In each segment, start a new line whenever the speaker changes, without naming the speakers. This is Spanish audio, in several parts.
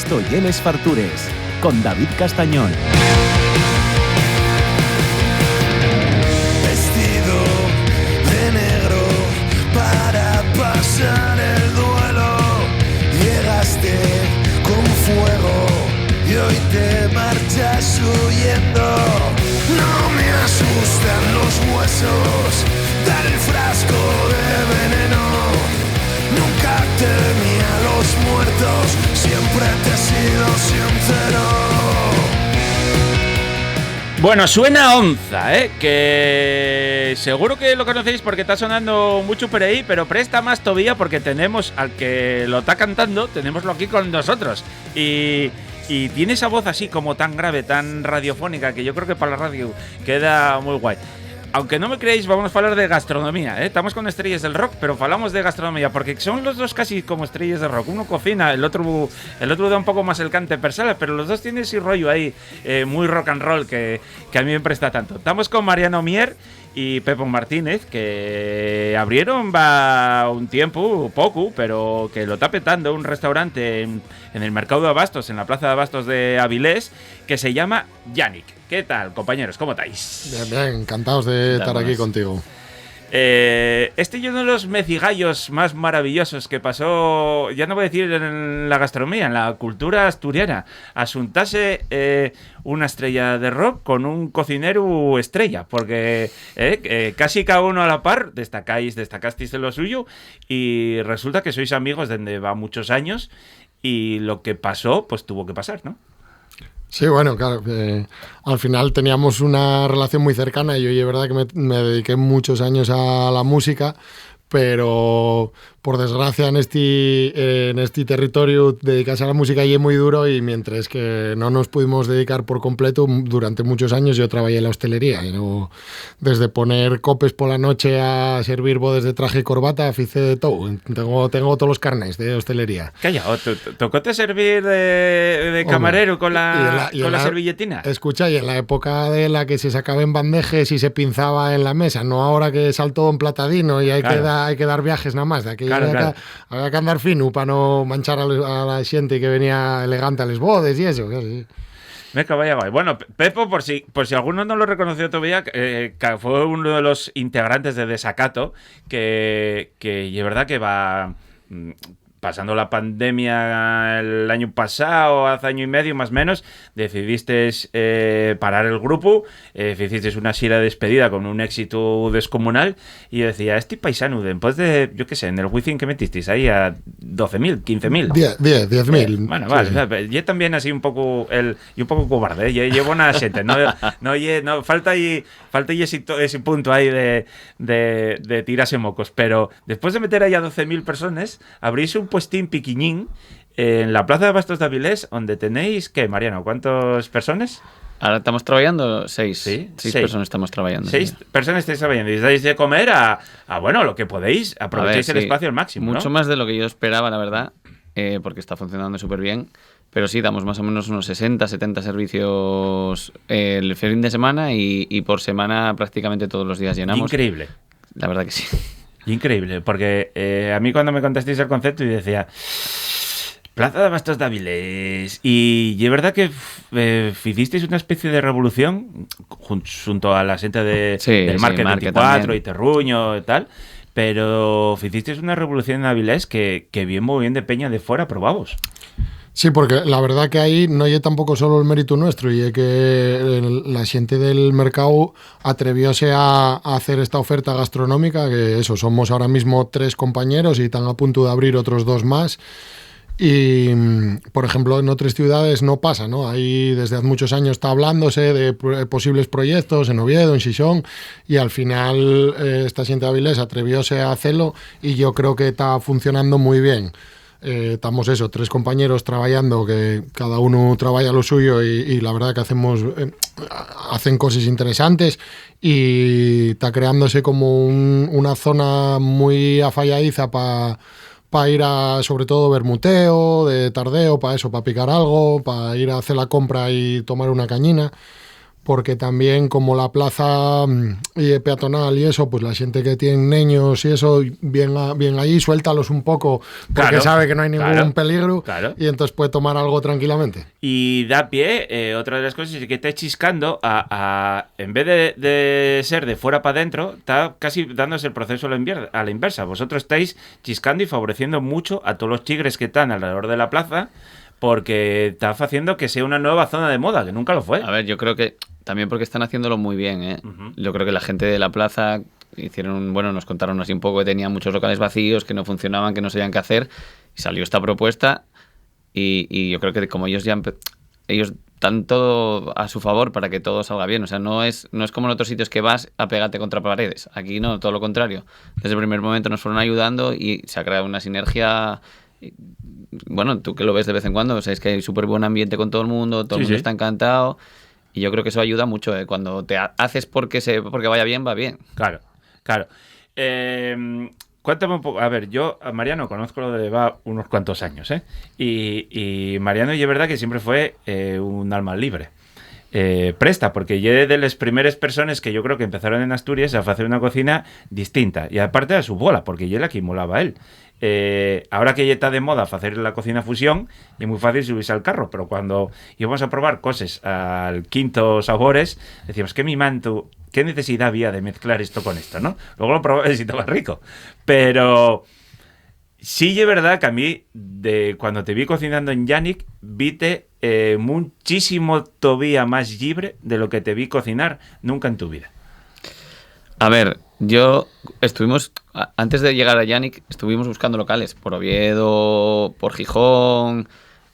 Esto y Les Fartures, con David Castañón.
Vestido de negro para pasar el duelo, llegaste con fuego y hoy te marchas huyendo. No me asustan los huesos del frasco de veneno. Nunca temí a los muertos, siempre te he sido sincero.
Bueno, suena Onza, que seguro que lo conocéis porque está sonando mucho por ahí, pero presta más todavía porque tenemos al que lo está cantando, tenemoslo aquí con nosotros. Y tiene esa voz así como tan grave, tan radiofónica, que yo creo que para la radio queda muy guay. Aunque no me creéis, vamos a hablar de gastronomía, Estamos con estrellas del rock, pero hablamos de gastronomía porque son los dos casi como estrellas de rock. Uno cocina, el otro da un poco más el cante per sala, pero los dos tienen ese rollo ahí muy rock and roll que a mí me presta tanto. Estamos con Mariano Mier y Pepo Martínez, que abrieron va un tiempo, poco, pero que lo está petando un restaurante en el mercado de Abastos, en la plaza de Abastos de Avilés, que se llama Yannick. ¿Qué tal, compañeros? ¿Cómo estáis?
Bien, bien, encantados de estar aquí contigo.
Este es uno de los mecigallos más maravillosos que pasó, ya no voy a decir en la gastronomía, en la cultura asturiana. Asuntase una estrella de rock con un cocinero estrella, porque casi cada uno a la par destacasteis de lo suyo y resulta que sois amigos desde va muchos años y lo que pasó, pues tuvo que pasar, ¿no?
Sí, bueno, claro, al final teníamos una relación muy cercana y yo, es verdad que me dediqué muchos años a la música, pero por desgracia en este territorio dedicarse a la música y es muy duro y mientras que no nos pudimos dedicar por completo, durante muchos años yo trabajé en la hostelería, desde poner copes por la noche a servir bodes de traje y corbata, hice de todo, tengo todos los carnets de hostelería.
Calla, ¿tocóte servir de camarero con la servilletina?
Escucha, y en la época de la que se sacaba en bandejes y se pinzaba en la mesa, no ahora que saltó en platadino y hay que dar viajes nada más, de aquí había que andar fino para no manchar a la gente que venía elegante a los bodes y eso. Sí.
Me vaya guay. Bueno, Pepo, por si alguno no lo reconoció todavía, fue uno de los integrantes de Desacato, que es verdad que va pasando la pandemia el año pasado, hace año y medio más o menos, decidisteis parar el grupo, hicisteis una gira de despedida con un éxito descomunal y yo decía, este paisano, después de, yo qué sé, en el Wizzing que metisteis ahí a 12.000, 15.000.
10.000.
Bueno,
sí.
vale, o sea, yo también así un poco cobarde, llevo una gente, no falta ahí ese punto ahí de tirarse mocos, pero después de meter ahí a 12.000 personas, abrís un puestín piquiñín en la plaza de Abastos de Avilés, donde tenéis, ¿qué, Mariano? ¿Cuántas personas?
Ahora estamos trabajando 6.
Sí,
seis personas estamos trabajando.
6 personas estáis trabajando. Y dais de comer a bueno, lo que podéis. Aprovechéis el espacio al máximo,
mucho,
¿no?
Más de lo que yo esperaba, la verdad, porque está funcionando súper bien. Pero sí, damos más o menos unos 60, 70 servicios el fin de semana y por semana prácticamente todos los días llenamos.
Increíble.
La verdad que sí.
Increíble, porque a mí cuando me contasteis el concepto y decía Plaza de Abastos de Avilés y es verdad que hicisteis una especie de revolución junto a la gente del Market 24 también. Y Terruño y tal, pero hicisteis una revolución en Avilés que bien muy bien de peña de fuera probamos.
Sí, porque la verdad que ahí no hay tampoco solo el mérito nuestro y es que la gente del mercado atrevióse a hacer esta oferta gastronómica, que eso, somos ahora mismo 3 compañeros y están a punto de abrir otros 2 más. Y, por ejemplo, en otras ciudades no pasa, ¿no? Ahí desde hace muchos años está hablándose de posibles proyectos en Oviedo, en Xixón, y al final esta gente de Avilés atrevióse a hacerlo y yo creo que está funcionando muy bien. Estamos 3 compañeros trabajando, que cada uno trabaja lo suyo y la verdad que hacen cosas interesantes y está creándose como una zona muy afalladiza para ir a, sobre todo, bermuteo, de tardeo, para picar algo, para ir a hacer la compra y tomar una cañina. porque también como la plaza peatonal y eso, pues la gente que tiene niños y eso, bien allí, suéltalos un poco, porque sabe que no hay ningún peligro, y entonces puede tomar algo tranquilamente.
Y da pie, otra de las cosas es que está chiscando en vez de ser de fuera para adentro, está casi dándose el proceso a la inversa. Vosotros estáis chiscando y favoreciendo mucho a todos los tigres que están alrededor de la plaza, porque está haciendo que sea una nueva zona de moda, que nunca lo fue.
A ver, yo creo que también porque están haciéndolo muy bien, ¿eh? Uh-huh. Yo creo que la gente de la plaza nos contaron así un poco que tenían muchos locales vacíos, que no funcionaban, que no sabían qué hacer, y salió esta propuesta, y yo creo que como ellos dan todo a su favor para que todo salga bien. O sea, no es como en otros sitios que vas a pegarte contra paredes. Aquí no, todo lo contrario. Desde el primer momento nos fueron ayudando y se ha creado una sinergia. Bueno, tú que lo ves de vez en cuando, sabes que hay súper buen ambiente con todo el mundo está encantado, y yo creo que eso ayuda mucho, ¿eh? Cuando te haces porque vaya bien, va bien.
Claro. Cuéntame un poco. A ver, yo a Mariano conozco lo de va unos cuantos años, ¿eh? Y Mariano, y es verdad que siempre fue un alma libre. Presta, porque yo de las primeras personas que yo creo que empezaron en Asturias a hacer una cocina distinta, y aparte a su bola, porque yo la que molaba él. Ahora que ya está de moda hacer la cocina fusión, es muy fácil subirse al carro, pero cuando íbamos a probar cosas al Quinto Sabores, decíamos que mi manto, ¿qué necesidad había de mezclar esto con esto, no? Luego lo probaba y estaba rico, pero sí es verdad que a mí, cuando te vi cocinando en Yannick, vite muchísimo todavía más libre de lo que te vi cocinar nunca en tu vida.
A ver, antes de llegar a Yannick, estuvimos buscando locales por Oviedo, por Gijón,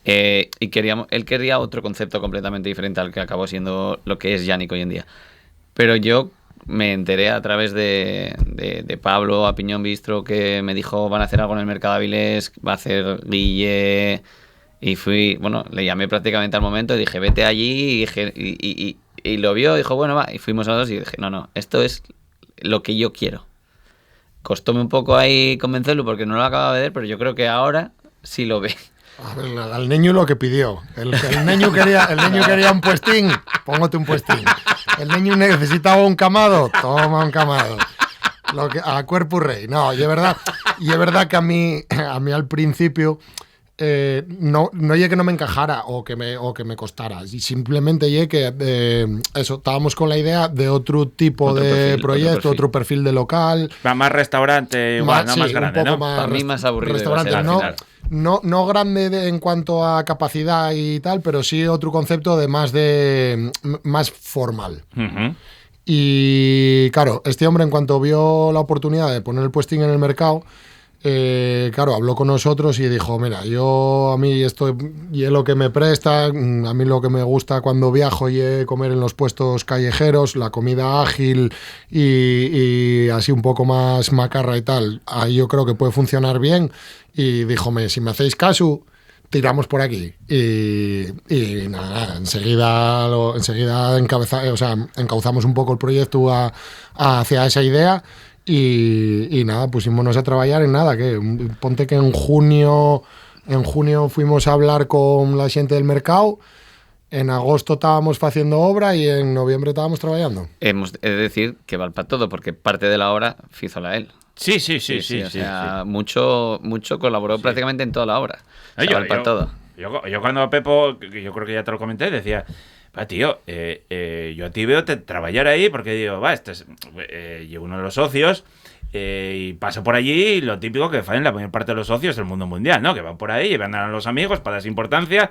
y él quería otro concepto completamente diferente al que acabó siendo lo que es Yannick hoy en día. Pero yo me enteré a través de Pablo, a Piñón Bistro, que me dijo van a hacer algo en el Mercado Avilés, va a hacer Guille, y le llamé prácticamente al momento y dije, vete allí, y lo vio, dijo, bueno, va, y fuimos a dos y dije, no, esto es lo que yo quiero. Costóme un poco ahí convencerlo porque no lo acababa de ver, pero yo creo que ahora sí lo ve.
A ver, al niño lo que pidió. El niño quería un puestín, póngate un puestín. El niño necesitaba un camado, toma un camado. A cuerpo rey. No, y es verdad que a mí al principio no llegué que no me encajara o que me costara. Y simplemente llegué que estábamos con la idea de otro tipo de proyecto, otro perfil de local.
Más restaurante, igual, más grande, ¿no?
Para mí más aburrido.
Restaurante, no grande en cuanto a capacidad y tal, pero sí otro concepto de más formal.
Uh-huh.
Y claro, este hombre en cuanto vio la oportunidad de poner el puestín en el mercado, habló con nosotros y dijo, mira, a mí esto y es lo que me presta, a mí lo que me gusta cuando viajo y comer en los puestos callejeros, la comida ágil y así un poco más macarra y tal, ahí yo creo que puede funcionar bien. Y díjome, si me hacéis caso, tiramos por aquí. Y nada, enseguida encauzamos un poco el proyecto hacia esa idea. Y nada, pusimos a trabajar en nada, que ponte que en junio fuimos a hablar con la gente del mercado, en agosto estábamos haciendo obra y en noviembre estábamos trabajando.
Hemos de decir que vale para todo, porque parte de la obra fízola él.
Sí.
O sea, mucho colaboró prácticamente en toda la obra. Vale para todo.
Yo cuando a Pepo, que yo creo que ya te lo comenté, decía, tío, yo a ti veo trabajar ahí porque digo, yo uno de los socios y paso por allí y lo típico que hacen la mayor parte de los socios del mundo mundial, ¿no? Que van por ahí y van a los amigos para darse importancia,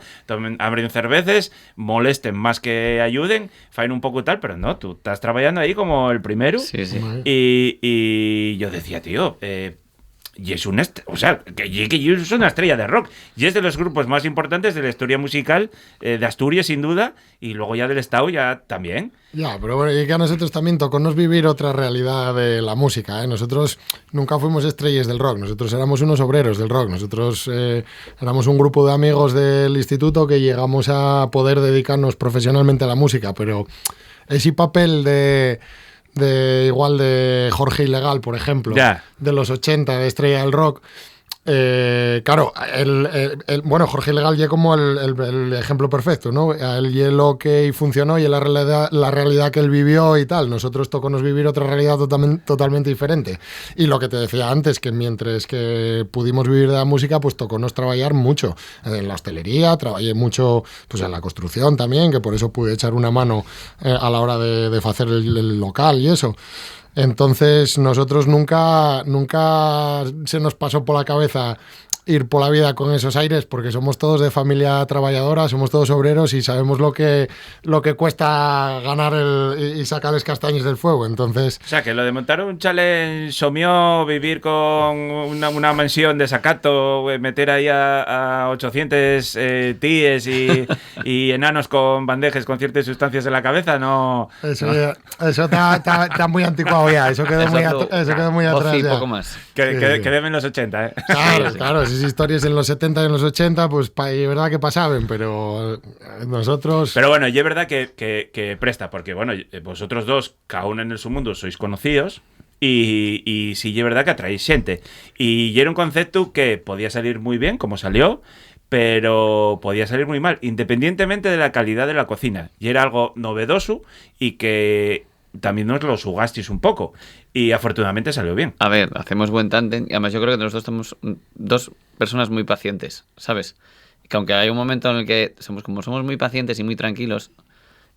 abren cervezas, molesten más que ayuden, hacen un poco y tal, pero no, tú estás trabajando ahí como el primero.
Sí.
Y yo decía, tío, y es una estrella de rock y es de los grupos más importantes de la historia musical de Asturias, sin duda, y luego ya del Estado ya también.
Ya, pero bueno, y que a nosotros también tocó vivir otra realidad de la música, ¿eh? Nosotros nunca fuimos estrellas del rock, nosotros éramos unos obreros del rock, nosotros éramos un grupo de amigos del instituto que llegamos a poder dedicarnos profesionalmente a la música, pero ese papel de Jorge Ilegal, por ejemplo, de los 80, de estrella del rock, Claro, bueno, Jorge Legal ya como el ejemplo perfecto, ¿no? A él y lo que funcionó y la realidad que él vivió y tal. Nosotros tocó vivir otra realidad totalmente diferente. Y lo que te decía antes, que mientras que pudimos vivir de la música, pues tocó trabajar mucho en la hostelería, trabajé mucho pues en la construcción también, que por eso pude echar una mano a la hora de hacer el local y eso. Entonces nosotros nunca se nos pasó por la cabeza ir por la vida con esos aires, porque somos todos de familia trabajadora, somos todos obreros y sabemos lo que cuesta ganar y sacar los castaños del fuego. Entonces,
o sea, que lo de montar un chalet somió, vivir con una mansión de sacato, meter ahí a 800 tíes y enanos con bandejes con ciertas sustancias en la cabeza, no.
Eso está muy anticuado ya, eso quedó muy atrás.
Ya. Poco más.
Que deben los 80, ¿eh?
Claro, esas historias en los 70 y en los 80, pues es verdad que pasaban, pero nosotros...
Pero bueno, y es verdad que presta, porque bueno, vosotros dos, cada uno en el su mundo, sois conocidos, y sí es verdad que atraéis xente. Y era un concepto que podía salir muy bien, como salió, pero podía salir muy mal, independientemente de la calidad de la cocina. Y era algo novedoso y que también nos lo sugasteis un poco. Y afortunadamente salió bien.
A ver, hacemos buen tándem. Y además yo creo que nosotros somos dos personas muy pacientes, ¿sabes? Que aunque hay un momento en el que somos muy pacientes y muy tranquilos,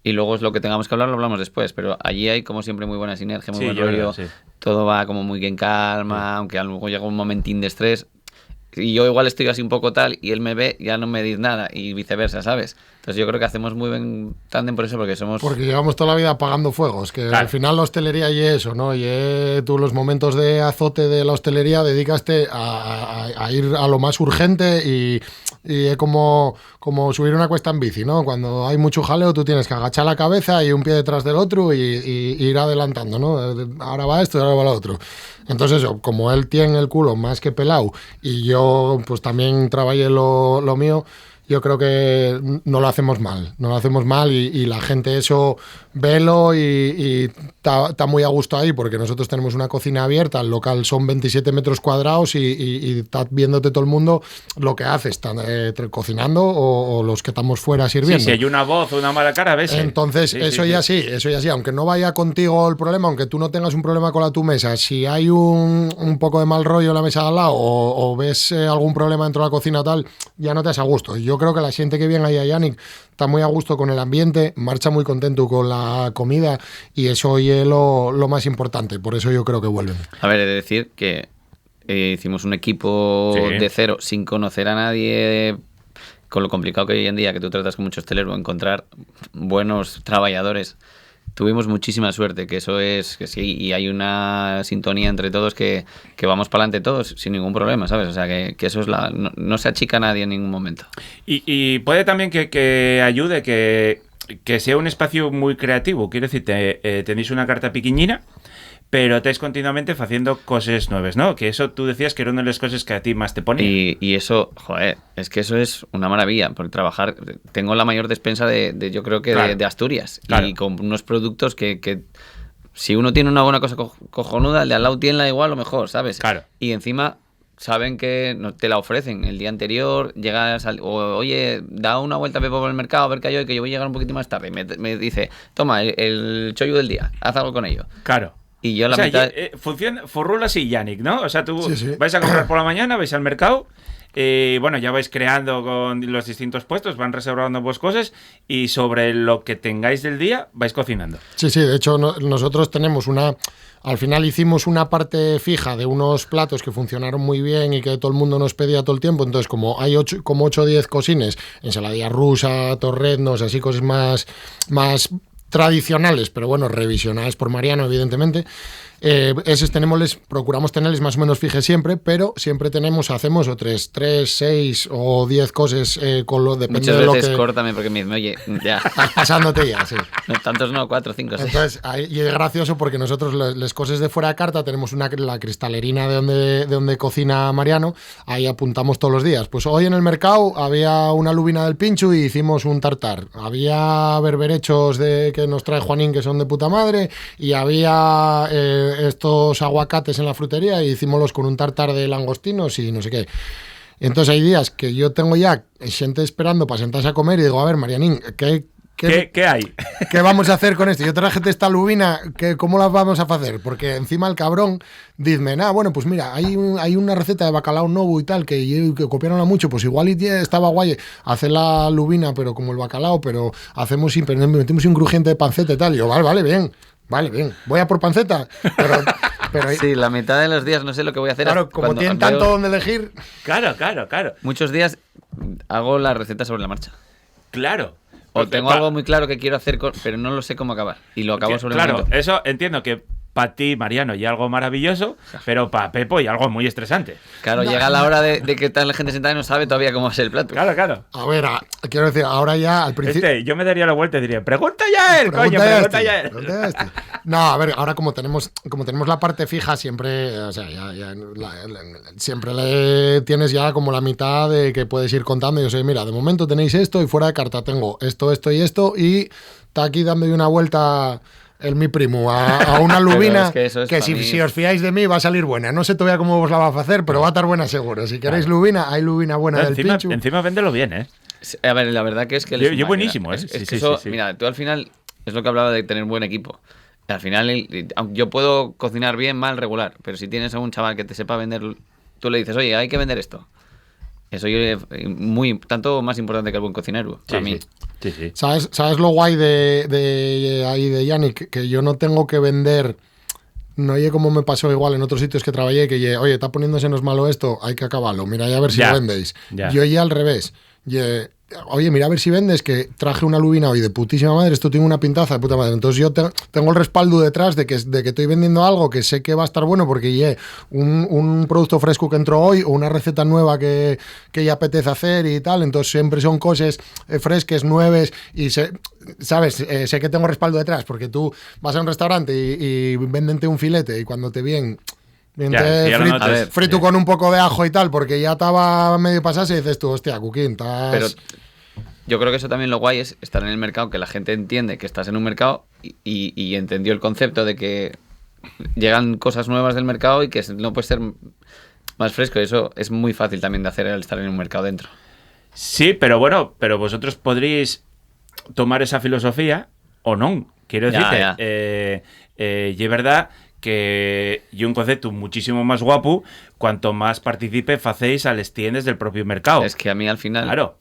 y luego es lo que tengamos que hablar, lo hablamos después. Pero allí hay, como siempre, muy buena sinergia, muy buen rollo. Sí. Todo va como muy en calma, aunque luego llega un momentín de estrés. Y yo igual estoy así un poco tal, y él me ve, ya no me dice nada, y viceversa, ¿sabes? Entonces yo creo que hacemos muy buen tándem por eso, porque
llevamos toda la vida apagando fuegos, que claro. Al final la hostelería y eso, ¿no? Y tú los momentos de azote de la hostelería dedicaste a ir a lo más urgente y es como subir una cuesta en bici, ¿no? Cuando hay mucho jaleo tú tienes que agachar la cabeza y un pie detrás del otro y ir adelantando, ¿no? Ahora va esto y ahora va lo otro. Entonces eso, como él tiene el culo más que pelado y yo pues también trabajé lo mío, yo creo que no lo hacemos mal y la gente eso velo y está muy a gusto ahí, porque nosotros tenemos una cocina abierta, el local son 27 metros cuadrados y está viéndote todo el mundo lo que haces, están cocinando o los que estamos fuera sirviendo.
Sí, si hay una voz o una mala cara, ves.
Entonces eso ya sí, aunque no vaya contigo el problema, aunque tú no tengas un problema con tu mesa, si hay un poco de mal rollo en la mesa de al lado o ves algún problema dentro de la cocina tal, ya no te das a gusto. Yo creo que la gente que viene ahí a Yannick está muy a gusto con el ambiente, marcha muy contento con la comida y eso hoy es lo más importante, por eso yo creo que vuelven.
A ver, he de decir que hicimos un equipo de cero sin conocer a nadie, con lo complicado que hoy en día, que tú tratas con muchos hosteleros, encontrar buenos trabajadores. Tuvimos muchísima suerte, que eso es que sí, y hay una sintonía entre todos que vamos para adelante todos sin ningún problema, ¿sabes? O sea, que eso es no se achica a nadie en ningún momento.
Y puede también que ayude que sea un espacio muy creativo. Quiero decir, tenéis una carta piquiñina, pero estáis continuamente haciendo cosas nuevas, ¿no? Que eso tú decías que era una de las cosas que a ti más te ponía.
Y eso, joder, es que eso es una maravilla, porque trabajar, tengo la mayor despensa de yo creo que claro. de Asturias, claro. Y con unos productos que si uno tiene una buena cosa cojonuda, el de al lado tiene la igual o mejor, ¿sabes?
Claro.
Y encima saben que te la ofrecen el día anterior, llegas oye, da una vuelta Pepo por el mercado a ver qué hay hoy, que yo voy a llegar un poquito más tarde. Me dice, toma, el chollo del día, haz algo con ello.
Claro.
Y yo la mitad...
funciona Forrula y Yannick, ¿no? O sea, tú vais a comprar por la mañana, vais al mercado, bueno, ya vais creando con los distintos puestos, van reservando vos cosas y sobre lo que tengáis del día vais cocinando.
Sí, de hecho nosotros tenemos al final hicimos una parte fija de unos platos que funcionaron muy bien y que todo el mundo nos pedía todo el tiempo, entonces como hay 8 o 10 cocines, ensaladilla rusa, torreznos, así cosas más tradicionales, pero bueno, revisionadas por Mariano, evidentemente. Esos procuramos tenerles más o menos fije siempre, pero siempre hacemos 3, 6 o 10 cosas con lo depende
muchas
de lo que...
Muchas veces córtame porque me dice, oye, ya.
Estás pasándote ya, sí.
No, tantos no, 4, 5, 6.
Entonces, y es gracioso porque nosotros las cosas de fuera de carta tenemos la cristalerina de donde cocina Mariano, ahí apuntamos todos los días. Pues hoy en el mercado había una lubina del pincho y hicimos un tartar. Había berberechos que nos trae Juanín que son de puta madre y había estos aguacates en la frutería y hicimoslos con un tartar de langostinos y no sé qué. Entonces hay días que yo tengo ya gente esperando para sentarse a comer y digo, a ver, Marianín,
¿Qué hay?
¿qué vamos a hacer con esto? Yo traje esta lubina, ¿cómo la vamos a hacer? Porque encima el cabrón dime, bueno, pues mira, hay una receta de bacalao nuevo y tal, que copiaron a mucho, pues igual estaba guay hacer la lubina, pero como el bacalao, pero metemos un crujiente de panceta y tal. Y yo, vale, bien, voy a por panceta, pero
Sí, la mitad de los días no sé lo que voy a hacer.
claro, como tienen tanto donde elegir.
Claro.
Muchos días hago la receta sobre la marcha.
Claro.
O tengo algo muy claro que quiero hacer, pero no lo sé cómo acabar. Y lo acabo sobre el
Claro,
momento.
eso entiendo que para ti, Mariano, y algo maravilloso, pero para Pepo y algo muy estresante.
Claro, llega la hora de que está la gente sentada y no sabe todavía cómo es el plato.
Claro.
A ver, quiero decir, ahora ya al principio...
Yo me daría la vuelta y diría, pregunta ya él, coño, pregunta ya él.
No, a ver, ahora como tenemos la parte fija, siempre, o sea, siempre le tienes ya como la mitad de que puedes ir contando. Yo sé, mira, de momento tenéis esto y fuera de carta tengo esto y esto, y está aquí dándole una vuelta mi primo a una lubina
que
si os fiáis de mí va a salir buena. No sé todavía cómo os la va a hacer, pero va a estar buena seguro. Si queréis lubina, hay lubina buena del pincho.
Encima véndelo bien, ¿eh?
A ver, la verdad que es que...
Yo buenísimo, ¿eh?
Sí. Mira, tú al final, es lo que hablaba de tener un buen equipo. Al final, yo puedo cocinar bien, mal, regular, pero si tienes a un chaval que te sepa vender, tú le dices, oye, hay que vender esto. Eso es tanto más importante que el buen cocinero, para mí.
Sí.
¿Sabes lo guay de Yannick? Que yo no tengo que vender. No oye como me pasó igual en otros sitios que trabajé, que oye, está poniéndose no es malo esto, hay que acabarlo, mira, ya a ver si lo vendéis.
Ya.
Yo ya al revés. Oye, mira a ver si vendes, que traje una lubina hoy de putísima madre, esto tiene una pintaza de puta madre. Entonces yo tengo el respaldo detrás de que estoy vendiendo algo que sé que va a estar bueno porque un producto fresco que entró hoy o una receta nueva que ya apetece hacer y tal. Entonces siempre son cosas frescas, nuevas y ¿sabes? Sé que tengo respaldo detrás porque tú vas a un restaurante y véndente un filete y cuando te vienen... frito con un poco de ajo y tal, porque ya estaba medio pasado y dices tú, hostia, Cuquín, estás...
Pero yo creo que eso también lo guay es estar en el mercado, que la gente entiende que estás en un mercado y entendió el concepto de que llegan cosas nuevas del mercado y que no puede ser más fresco. Eso es muy fácil también de hacer al estar en un mercado dentro.
Sí, pero vosotros podréis tomar esa filosofía o no. Quiero decirte, y es verdad que y un concepto muchísimo más guapo cuanto más participe facéis al tiendes del propio mercado.
Es que a mí al final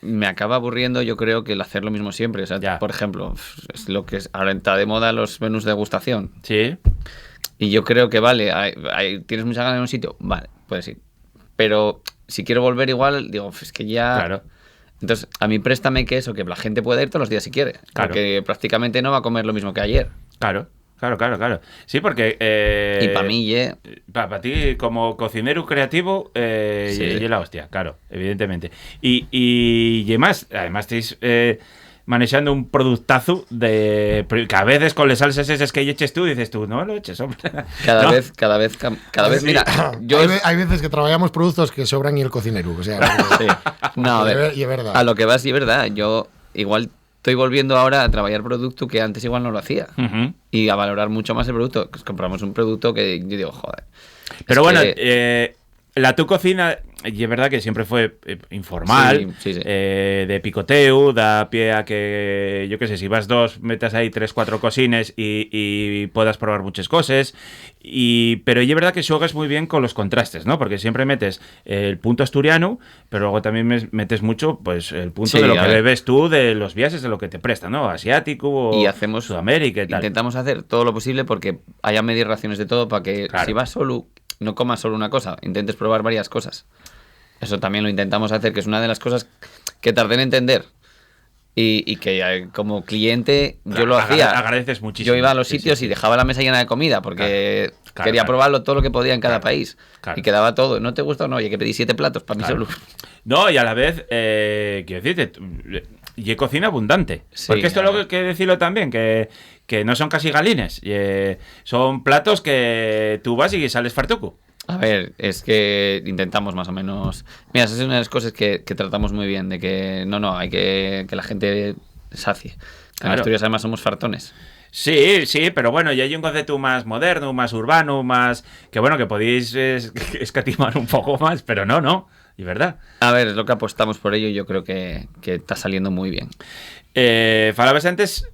me acaba aburriendo, yo creo, que el hacer lo mismo siempre. O sea, por ejemplo, es lo que ahora está de moda los menús de degustación.
Sí.
Y yo creo que tienes mucha ganas en un sitio, vale, puedes ir. Pero si quiero volver igual, digo, es que ya...
Claro.
Entonces, a mí préstame que la gente pueda ir todos los días si quiere.
Claro.
Porque prácticamente no va a comer lo mismo que ayer.
Claro. Sí, porque...
y para mí,
Para ti, como cocinero creativo,
sí.
y la hostia, claro, evidentemente. Y además estáis manejando un productazo de... Que a veces con las salsas esas que eches tú, dices tú, no lo eches, hombre.
Cada vez,
sí.
Mira,
hay veces que trabajamos productos que sobran y el cocinero, o sea...
sí. No, a ver,
y es verdad.
A lo que vas, y es verdad. Yo igual... Estoy volviendo ahora a trabajar producto que antes igual no lo hacía.
Uh-huh.
Y a valorar mucho más el producto. Pues compramos un producto que yo digo, joder.
Pero bueno, la tu cocina, y es verdad que siempre fue informal,
sí.
de picoteo, da pie a que, yo qué sé, si vas dos, metas ahí 3-4 cocines y puedas probar muchas cosas. Pero y es verdad que juegas muy bien con los contrastes, ¿no? Porque siempre metes el punto asturiano, pero luego también metes mucho pues el punto de lo que bebes tú, de los viajes, de lo que te presta, ¿no? Asiático o
y hacemos
Sudamérica y tal.
Intentamos hacer todo lo posible porque haya medias raciones de todo para que si vas solo, no comas solo una cosa, intentes probar varias cosas. Eso también lo intentamos hacer, que es una de las cosas que tardé en entender. Y que como cliente yo lo hacía.
Agradeces muchísimo.
Yo iba a los sitios y dejaba la mesa llena de comida porque quería probarlo todo lo que podía en cada país. Y quedaba todo. ¿No te gusta o no? Oye, que pedí 7 platos para mí solo.
No, y a la vez, quiero decirte, y cocina abundante.
Sí,
porque esto es lo que hay que decirlo también, que no son casi galines. Son platos que tú vas y sales fartuco.
A ver, es que intentamos más o menos... Mira, esa es una de las cosas que tratamos muy bien, de que hay que la gente sacie. En Asturias además somos fartones.
Sí, sí, pero bueno, ya hay un concepto más moderno, más urbano, más... Que bueno, que podéis escatimar un poco más, pero no, y verdad.
A ver, es lo que apostamos por ello y yo creo que está saliendo muy bien.
Falabas antes,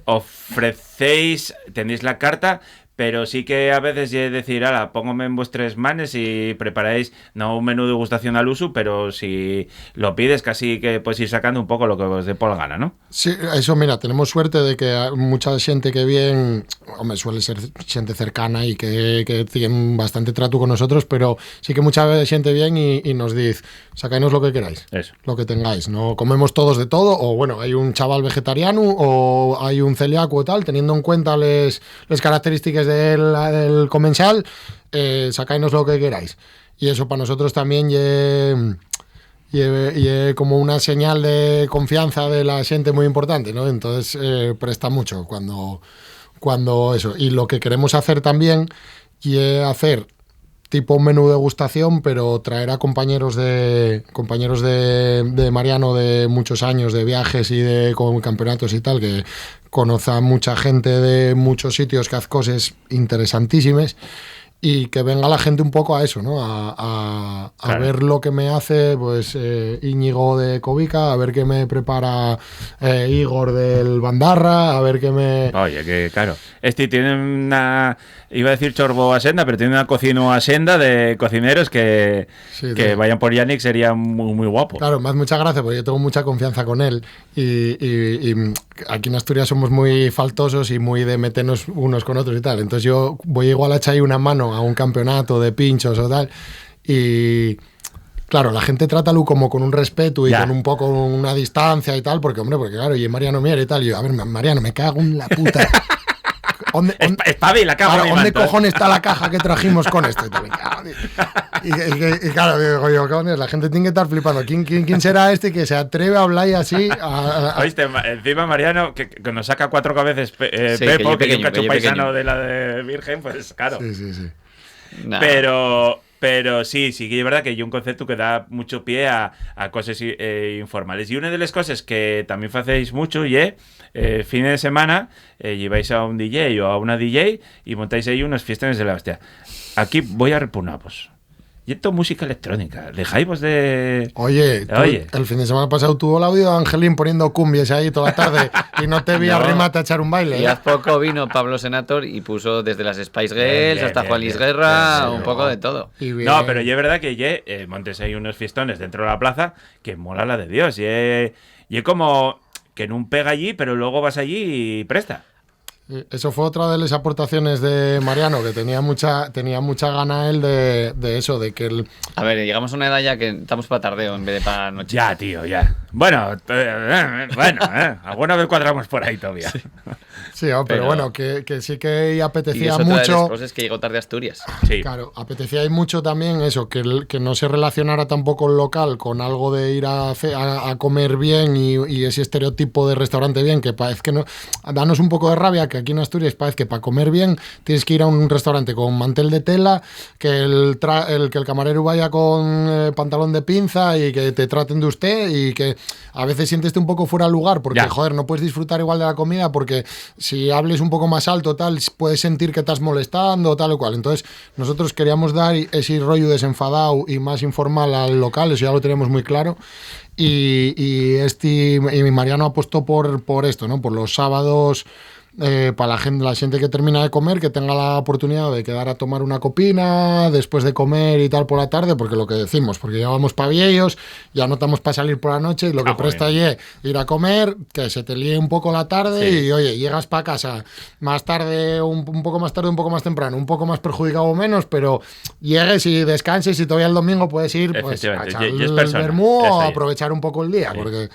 ofrecéis, tenéis la carta, pero sí que a veces decir, ala, póngome en vuestras manos y preparáis, no un menú de degustación al uso, pero si lo pides casi que puedes ir sacando un poco lo que os dé por la gana, ¿no?
Sí, eso, mira, tenemos suerte de que mucha gente que viene, hombre, suele ser gente cercana y que tiene bastante trato con nosotros, pero sí que mucha gente viene y nos dice, sacáis lo que queráis,
Eso.
lo que tengáis, no comemos todos de todo, o bueno, hay un chaval vegetariano o hay un celíaco o tal, teniendo en cuenta las características del comensal, sacáis lo que queráis. Y eso para nosotros también y como una señal de confianza de la gente muy importante, ¿no? Entonces presta mucho cuando eso. Y lo que queremos hacer también y hacer tipo un menú degustación, pero traer a compañeros de Mariano de muchos años de viajes y de campeonatos y tal, que conoce a mucha gente de muchos sitios que hace cosas interesantísimas. Y que venga la gente un poco a eso, ¿no? A
Claro.
ver lo que me hace pues Íñigo de Covica, a ver qué me prepara Igor del Bandarra, a ver qué me...
Oye, que claro. Tiene una... Iba a decir chorbo a senda, pero tiene una cocina a senda de cocineros que
Sí,
que
tío.
vayan por Yannick sería muy, muy guapo.
Claro, me hace mucha gracia porque yo tengo mucha confianza con él y aquí en Asturias somos muy faltosos y muy de meternos unos con otros y tal. Entonces yo voy igual a echar ahí una mano a un campeonato de pinchos o tal y... Claro, la gente trátalo como con un respeto y
Ya.
con un poco una distancia y tal, porque claro, y Mariano Mier y tal, y yo, a ver, Mariano, me cago en la puta.
Espabila, cago en mi
¿Dónde
manto.
cojones está la caja que trajimos con esto? Y, tal, y claro, digo yo, cojones, la gente tiene que estar flipando. ¿Quién será este que se atreve a hablar así?
Oíste, encima Mariano, que nos saca 4 cabezas
Sí, que
Pepo,
yo
que es un
pequeño,
cacho
que yo
paisano
pequeño.
de la de Virgen, pues claro.
Sí.
Nah.
Pero sí que es verdad que hay un concepto que da mucho pie a cosas informales. Y una de las cosas que también hacéis mucho y fin de semana lleváis a un DJ o a una DJ y montáis ahí unas fiestas de la hostia. Aquí voy a repugnaros. Y esto música electrónica. Dejáis de...
Oye, el fin de semana pasado tuvo el audio de Angelín poniendo cumbias ahí toda la tarde y no te vi
No.
arrimate a echar un baile.
Y
¿eh?
hace poco vino Pablo Senator y puso desde las Spice Girls
Bien,
hasta
bien,
Juan
bien,
Luis Guerra,
bien,
un poco de todo.
Y bien.
No, pero ya es verdad que montes ahí unos fiestones dentro de la plaza que mola la de Dios. Y es como que no pega allí, pero luego vas allí y presta.
Eso fue otra de las aportaciones de Mariano, que tenía mucha gana él de eso, de que el...
A ver, llegamos a una edad ya que estamos para tardeo en vez de para noche.
Ya, tío, ya. Bueno, alguna vez cuadramos por ahí todavía.
Sí, pero
Pero-
bueno, que sí que
Y
apetecía
es otra de las
mucho...
cosas que llegó tarde a Asturias.
Sí.
Claro, apetecía y mucho también eso, que no se relacionara tampoco el local con algo de ir a comer bien y ese estereotipo de restaurante bien, que parece que no... Danos un poco de rabia que aquí en Asturias parece que para comer bien tienes que ir a un restaurante con mantel de tela, que el camarero vaya con pantalón de pinza y que te traten de usted y que a veces sientes un poco fuera de lugar porque,
Ya.
joder, no puedes disfrutar igual de la comida porque si hables un poco más alto tal, puedes sentir que estás molestando tal o cual. Entonces nosotros queríamos dar ese rollo desenfadado y más informal al local, eso ya lo teníamos muy claro. Y Mariano apostó por esto, ¿no? Por los sábados, para la gente que termina de comer, que tenga la oportunidad de quedar a tomar una copina después de comer y tal por la tarde, porque lo que decimos, porque ya vamos para viejos, ya no estamos para salir por la noche y lo que presta
joder.
ir a comer, que se te líe un poco la tarde
Sí.
y oye, llegas para casa más tarde, un poco más tarde, un poco más temprano, un poco más perjudicado o menos, pero llegues y descanses y todavía el domingo puedes ir pues, a
Efectivamente,
echar
y es
el
persona,
vermú
eso
o a
es.
aprovechar un poco el día,
Sí.
porque...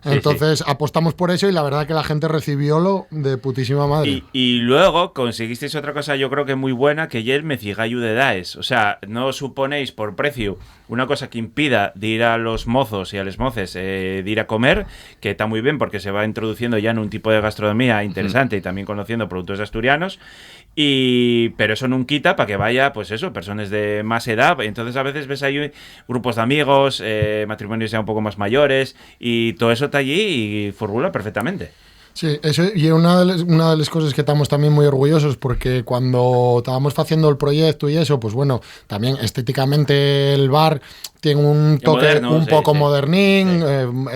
Sí,
Entonces apostamos por eso y la verdad que la gente recibiólo de putísima madre.
Y luego conseguisteis otra cosa, yo creo que muy buena, que ya el mecigallo de daes. O sea, no suponéis por precio una cosa que impida de ir a los mozos y a los moces de ir a comer, que está muy bien porque se va introduciendo ya en un tipo de gastronomía interesante y también conociendo productos asturianos. Pero eso no quita para que vaya, pues eso, personas de más edad. Entonces a veces ves ahí grupos de amigos, matrimonios ya un poco más mayores y todo eso está allí y formula perfectamente.
Sí, eso y una de las cosas que estamos también muy orgullosos porque cuando estábamos haciendo el proyecto y eso, pues bueno, también estéticamente el bar tiene un toque
moderno,
un
sí,
poco
sí.
modernín,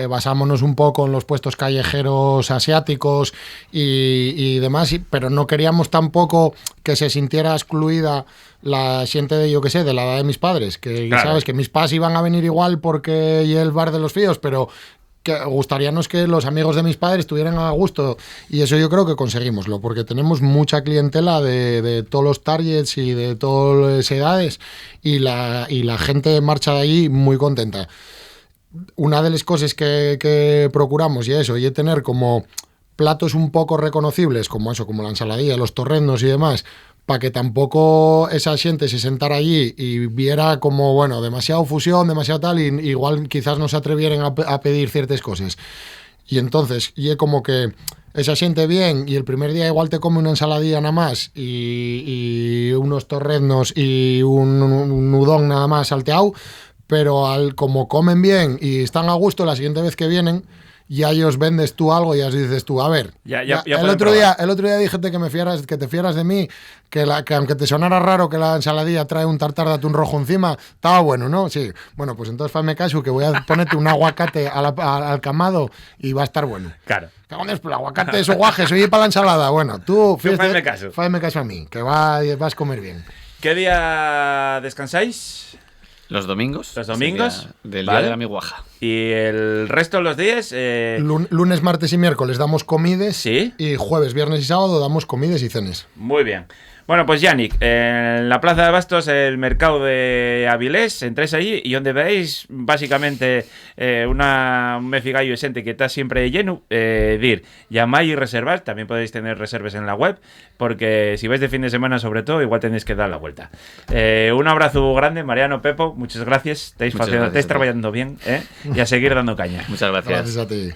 basámonos un poco en los puestos callejeros asiáticos y demás, pero no queríamos tampoco que se sintiera excluida la gente de, yo qué sé, de la edad de mis padres, que
Claro.
sabes que mis padres iban a venir igual porque y el bar de los fíos, pero que gustaríamos que los amigos de mis padres estuvieran a gusto y eso yo creo que conseguimoslo porque tenemos mucha clientela de todos los targets y de todas las edades y la gente marcha de allí muy contenta. Una de las cosas que procuramos y eso y es tener como platos un poco reconocibles como eso, como la ensaladilla, los torrendos y demás, para que tampoco esa gente se sentara allí y viera como, bueno, demasiado fusión, demasiado tal, y igual quizás no se atrevieran a pedir ciertas cosas. Y entonces, y es como que esa gente bien, y el primer día igual te come una ensaladilla nada más, y unos torreznos y un udon nada más salteado, pero como comen bien y están a gusto, la siguiente vez que vienen, ya ellos vendes tú algo y ya dices tú, a ver,
Ya
el
pueden
otro día
probar.
dijiste que te fieras de mí, que aunque te sonara raro que la ensaladilla trae un tartar de atún rojo encima, estaba bueno, ¿no? Sí. Bueno, pues entonces fame caso que voy a ponerte un aguacate al camado y va a estar bueno.
Claro.
Cagones, pero el aguacate es guaje, soy para la ensalada. Bueno, tú
fáeme caso.
Fáeme caso a mí, que vas a comer bien.
¿Qué día descansáis?
Los domingos.
Los domingos,
Del
vale.
día de la miguaja.
Y el resto de los días.
Lunes, martes y miércoles damos comides.
Sí.
Y jueves, viernes y sábado damos comides y cenes.
Muy bien. Bueno, pues Yannick, en la Plaza de Bastos, el mercado de Avilés, entréis allí y donde veis básicamente un mefigallo esente que está siempre lleno, dir, llamáis y reservad, también podéis tener reservas en la web, porque si vais de fin de semana sobre todo, igual tenéis que dar la vuelta. Un abrazo grande, Mariano, Pepo, muchas gracias, estáis
Muchas gracias
estáis
a ti.
trabajando bien, y a seguir dando caña.
Muchas gracias.
Gracias a ti.